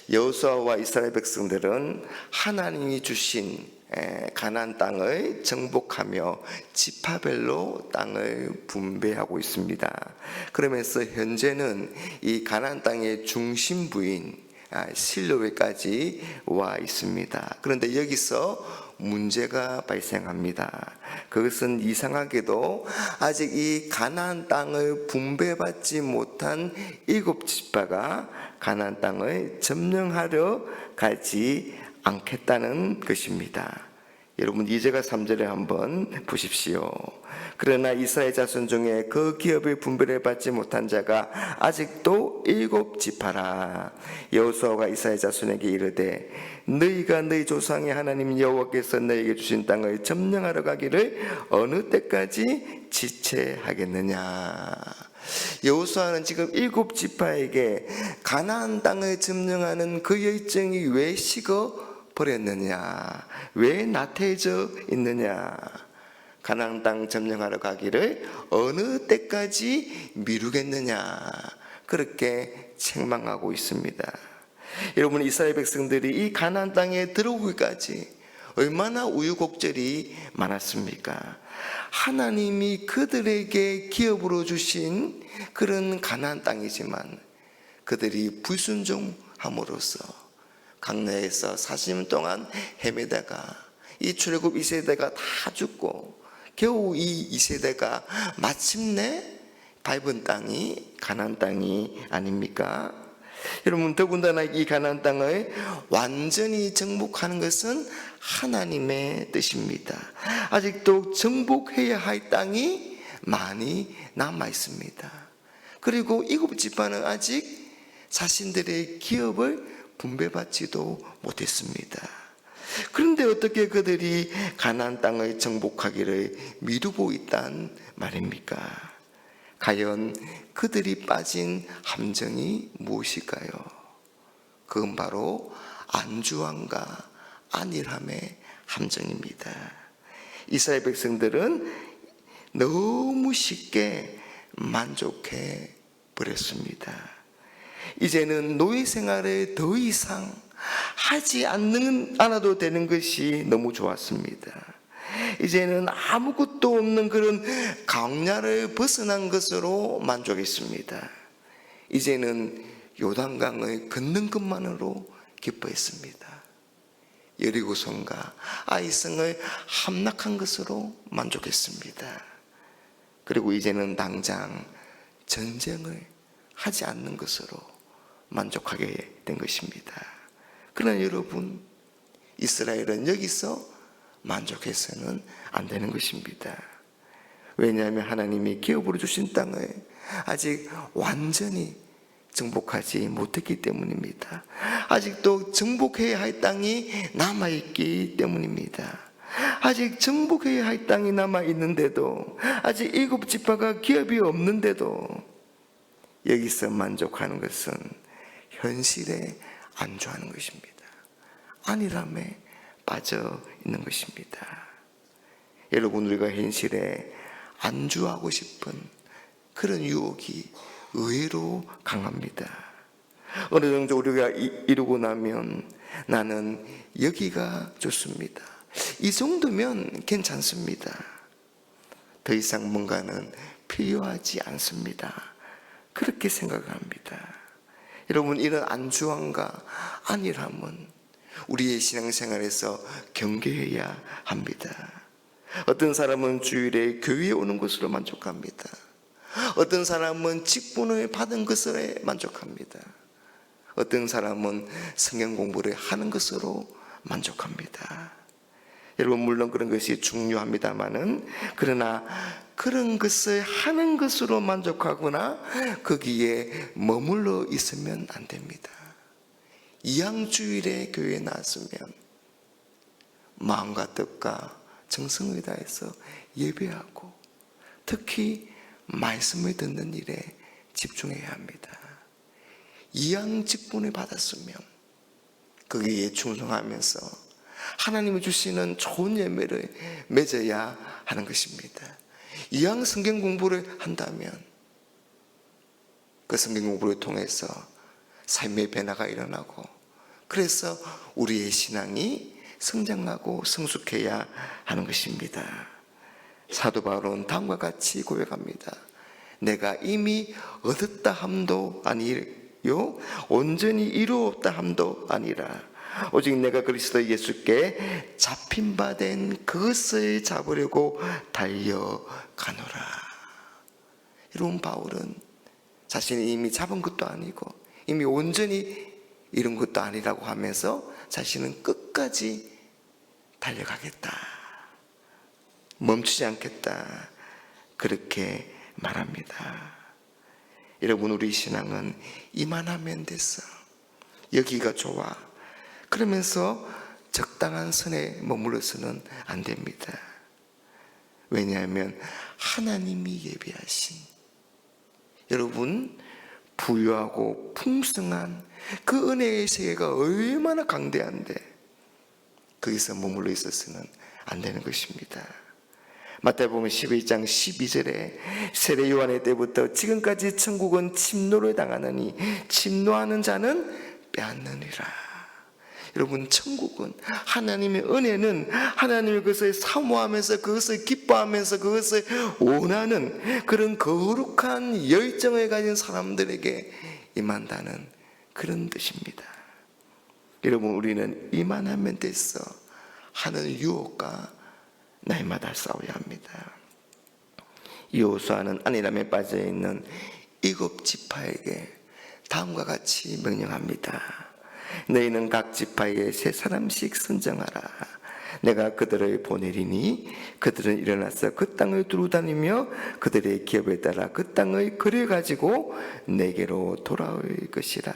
여호수아와 이스라엘 백성들은 하나님이 주신 가나안 땅을 정복하며 지파별로 땅을 분배하고 있습니다. 그러면서 현재는 이 가나안 땅의 중심부인 실로웨까지 와 있습니다. 그런데 여기서 문제가 발생합니다. 그것은 이상하게도 아직 이 가나안 땅을 분배받지 못한 7지파가 가나안 땅을 점령하려 가지 않겠다는 것입니다. 여러분 2절과 3절에 한번 보십시오. 그러나 이스라엘 자손 중에 그 기업의 분배를 받지 못한 자가 아직도 7지파라. 여호수아가 이스라엘 자손에게 이르되 너희가 너희 조상의 하나님 여호와께서 너희에게 주신 땅을 점령하러 가기를 어느 때까지 지체하겠느냐. 여호수아는 지금 7지파에게 가나안 땅을 점령하는 그 열정이 왜 식어 버렸느냐, 왜 나태해져 있느냐. 가나안 땅 점령하러 가기를 어느 때까지 미루겠느냐, 그렇게 책망하고 있습니다. 여러분, 이스라엘 백성들이 이 가나안 땅에 들어오기까지 얼마나 우유곡절이 많았습니까? 하나님이 그들에게 기업으로 주신 그런 가나안 땅이지만 그들이 불순종함으로써 강내에서 40년 동안 헤매다가 이 출애굽 2세대가 다 죽고 겨우 이 2세대가 마침내 밟은 땅이 가나안 땅이 아닙니까? 여러분, 더군다나 이 가나안 땅을 완전히 정복하는 것은 하나님의 뜻입니다. 아직도 정복해야 할 땅이 많이 남아 있습니다. 그리고 7지파는 아직 자신들의 기업을 분배받지도 못했습니다. 그런데 어떻게 그들이 가나안 땅을 정복하기를 미루고 있단 말입니까? 과연 그들이 빠진 함정이 무엇일까요? 그건 바로 안주함과 안일함의 함정입니다. 이스라엘 백성들은 너무 쉽게 만족해 버렸습니다. 이제는 노예 생활을 더 이상 하지 않아도 되는 것이 너무 좋았습니다. 이제는 아무것도 없는 그런 광야를 벗어난 것으로 만족했습니다. 이제는 요단강을 걷는 것만으로 기뻐했습니다. 여리고성과 아이성을 함락한 것으로 만족했습니다. 그리고 이제는 당장 전쟁을 하지 않는 것으로 만족하게 된 것입니다. 그러나 여러분, 이스라엘은 여기서 만족해서는 안 되는 것입니다. 왜냐하면 하나님이 기업으로 주신 땅을 아직 완전히 정복하지 못했기 때문입니다. 아직도 정복해야 할 땅이 남아있기 때문입니다. 아직 정복해야 할 땅이 남아있는데도, 아직 7지파가 기업이 없는데도 여기서 만족하는 것은 현실에 안주하는 것입니다. 안일함에 빠져 있는 것입니다. 여러분, 우리가 현실에 안주하고 싶은 그런 유혹이 의외로 강합니다. 어느 정도 우리가 이루고 나면 나는 여기가 좋습니다. 이 정도면 괜찮습니다. 더 이상 뭔가는 필요하지 않습니다. 그렇게 생각합니다. 여러분, 이런 안주함과 안일함은 우리의 신앙생활에서 경계해야 합니다. 어떤 사람은 주일에 교회에 오는 것으로 만족합니다. 어떤 사람은 직분을 받은 것에 만족합니다. 어떤 사람은 성경 공부를 하는 것으로 만족합니다. 여러분, 물론 그런 것이 중요합니다마는, 그러나 그런 것을 하는 것으로 만족하거나 거기에 머물러 있으면 안 됩니다. 이양주일에 교회에 나왔으면 마음과 뜻과 정성을 다해서 예배하고 특히 말씀을 듣는 일에 집중해야 합니다. 이양 직분을 받았으면 거기에 충성하면서 하나님이 주시는 좋은 열매를 맺어야 하는 것입니다. 이양 성경 공부를 한다면 그 성경 공부를 통해서 삶의 변화가 일어나고 그래서 우리의 신앙이 성장하고 성숙해야 하는 것입니다. 사도 바울은 다음과 같이 고백합니다. 내가 이미 얻었다 함도 아니요 온전히 이루었다 함도 아니라 오직 내가 그리스도 예수께 잡힌 바 된 그것을 잡으려고 달려가노라. 이런 바울은 자신이 이미 잡은 것도 아니고 이미 온전히 이룬 것도 아니라고 하면서 자신은 끝까지 달려가겠다, 멈추지 않겠다, 그렇게 말합니다. 여러분, 우리 신앙은 이만하면 됐어, 여기가 좋아, 그러면서 적당한 선에 머물러서는 안 됩니다. 왜냐하면 하나님이 예비하신, 여러분, 부유하고 풍성한 그 은혜의 세계가 얼마나 강대한데 거기서 머물러 있어서는 안 되는 것입니다. 마태복음 12장 12절에 세례 요한의 때부터 지금까지 천국은 침노를 당하느니 침노하는 자는 빼앗느니라. 여러분, 천국은, 하나님의 은혜는 하나님의 그것을 사모하면서 그것을 기뻐하면서 그것을 원하는 그런 거룩한 열정을 가진 사람들에게 임한다는 그런 뜻입니다. 여러분, 우리는 이만하면 됐어 하는 유혹과 날마다 싸워야 합니다. 여호수아는 안일함에 빠져있는 일곱 지파에게 다음과 같이 명령합니다. 너희는 각 지파에 세 사람씩 선정하라. 내가 그들을 보내리니 그들은 일어나서 그 땅을 두루다니며 그들의 기업에 따라 그 땅을 거래가지고 내게로 돌아올 것이라.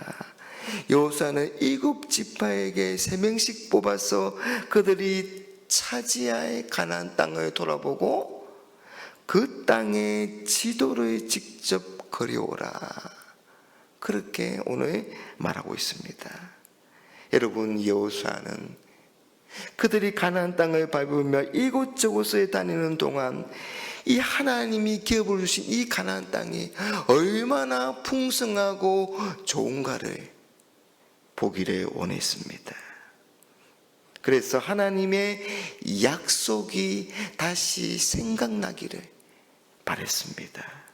여호수아는 일곱 지파에게 세 명씩 뽑아서 그들이 차지할 가나안 땅을 돌아보고 그 땅의 지도를 직접 그려오라, 그렇게 오늘 말하고 있습니다. 여러분, 여호수아는 그들이 가나안 땅을 밟으며 이곳저곳에 다니는 동안 이 하나님이 기업을 주신 이 가나안 땅이 얼마나 풍성하고 좋은가를 보기를 원했습니다. 그래서 하나님의 약속이 다시 생각나기를 바랬습니다.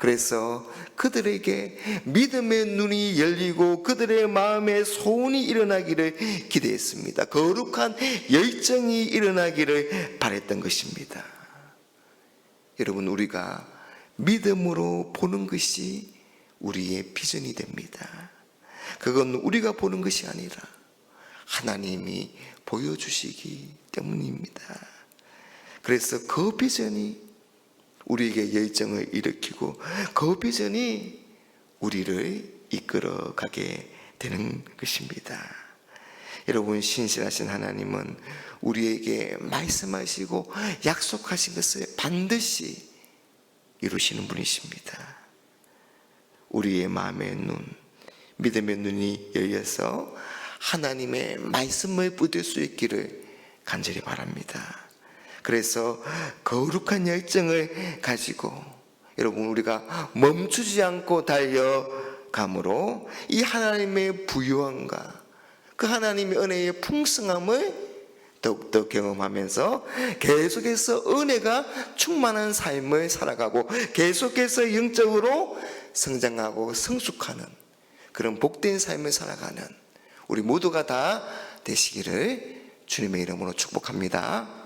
그래서 그들에게 믿음의 눈이 열리고 그들의 마음에 소원이 일어나기를 기대했습니다. 거룩한 열정이 일어나기를 바랬던 것입니다. 여러분, 우리가 믿음으로 보는 것이 우리의 비전이 됩니다. 그건 우리가 보는 것이 아니라 하나님이 보여주시기 때문입니다. 그래서 그 비전이 우리에게 열정을 일으키고 그 비전이 우리를 이끌어가게 되는 것입니다. 여러분, 신실하신 하나님은 우리에게 말씀하시고 약속하신 것을 반드시 이루시는 분이십니다. 우리의 마음의 눈, 믿음의 눈이 열려서 하나님의 말씀을 붙들 수 있기를 간절히 바랍니다. 그래서 거룩한 열정을 가지고 여러분, 우리가 멈추지 않고 달려감으로 이 하나님의 부유함과 그 하나님의 은혜의 풍성함을 더욱더 경험하면서 계속해서 은혜가 충만한 삶을 살아가고 계속해서 영적으로 성장하고 성숙하는 그런 복된 삶을 살아가는 우리 모두가 다 되시기를 주님의 이름으로 축복합니다.